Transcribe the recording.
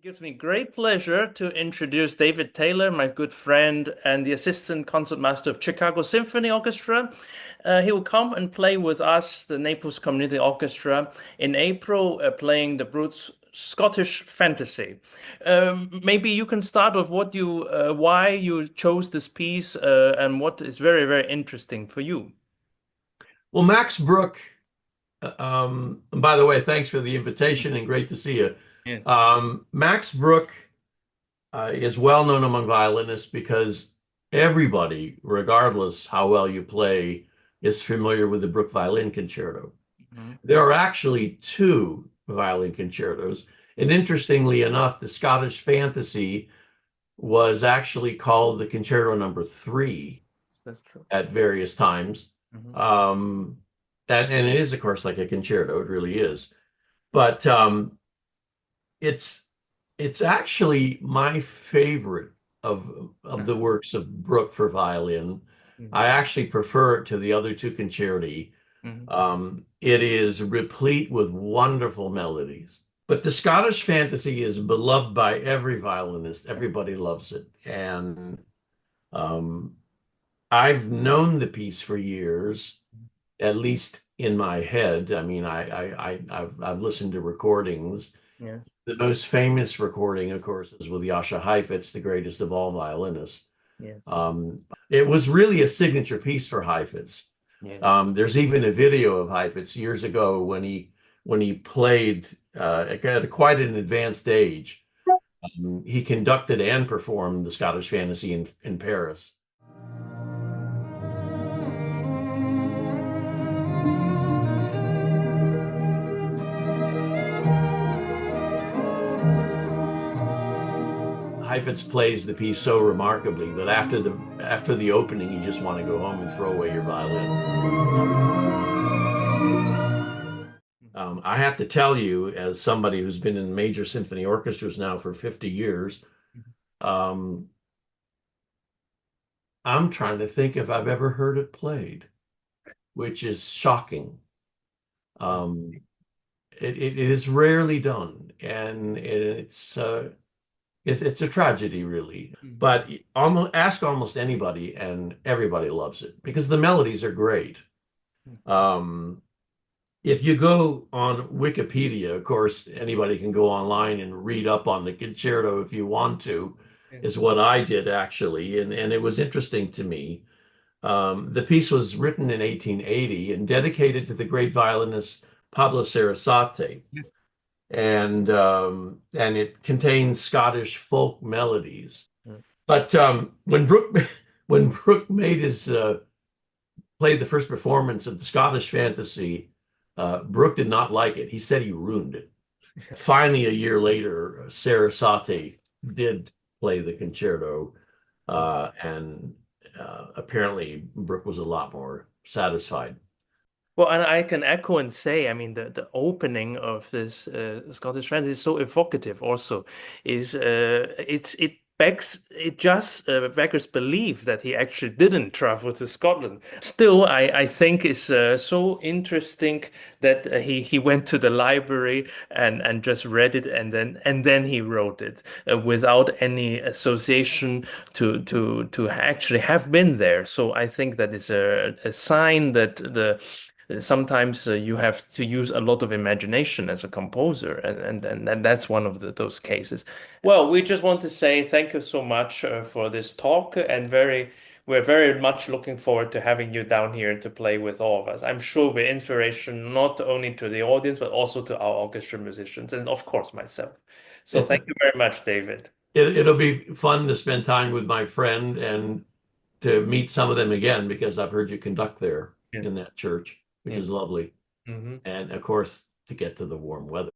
Gives me great pleasure to introduce David Taylor, my good friend and the assistant concertmaster of Chicago Symphony Orchestra. He will come and play with us, the Naples Community Orchestra, in April, playing the Bruch's Scottish Fantasy. Maybe you can start with why you chose this piece, and what is very, very interesting for you. Well, Max Bruch, and by the way, thanks for the invitation and great to see you. Yes. Max Bruch is well known among violinists because everybody, regardless how well you play, is familiar with the Bruch Violin Concerto. Mhm. There are actually two violin concertos, and interestingly enough, the Scottish Fantasy was actually called the Concerto number three That's true. at various times. Mhm. Um, and it is, of course, like a concerto. It really is. But it's it's actually my favorite of the works of Bruch for violin. Mhm. I actually prefer it to the other two concerti. Mhm. It is replete with wonderful melodies. But the Scottish Fantasy is beloved by every violinist. Everybody loves it. And um, I've known the piece for years, at least in my head. I mean, I've listened to recordings. Yes. The most famous recording, of course, is with Jascha Heifetz, the greatest of all violinists. Yes. It was really a signature piece for Heifetz. Yes. There's even a video of Heifetz years ago when he played at quite an advanced age. He conducted and performed the Scottish Fantasy in Paris. Heifetz plays the piece so remarkably that after the opening, you just want to go home and throw away your violin. I have to tell you, as somebody who's been in major symphony orchestras now for 50 years, um, I'm trying to think if I've ever heard it played, which is shocking. Um, it is rarely done, and it's a tragedy, really. Mhm. But almost anybody, and everybody loves it because the melodies are great. Um, if you go on Wikipedia, of course, anybody can go online and read up on the concerto if you want to, Yes. is what I did actually, and it was interesting to me. The piece was written in 1880 and dedicated to the great violinist Pablo Sarasate, Yes. and it contains Scottish folk melodies. Mm. But when Bruch made his played the first performance of the Scottish Fantasy, Bruch did not like it. He said he ruined it. Finally, a year later, Sarasate did play the concerto, and apparently Bruch was a lot more satisfied. Well, and I can echo and say, I mean, the opening of this Scottish Fantasy is so evocative. Also, is it just beggars belief that he actually didn't travel to Scotland. Still, I think it's so interesting that he went to the library and just read it, and then he wrote it without any association to actually have been there. So I think that is a sign that the sometimes you have to use a lot of imagination as a composer, and that's one of those cases. Well, we just want to say thank you so much for this talk, and we're very much looking forward to having you down here to play with all of us. I'm sure we're inspiration not only to the audience, but also to our orchestra musicians, and of course myself. So thank you very much, David. It'll be fun to spend time with my friend and to meet some of them again because I've heard you conduct there Yeah. in that church, which Yeah. is lovely. Mhm. And of course, to get to the warm weather.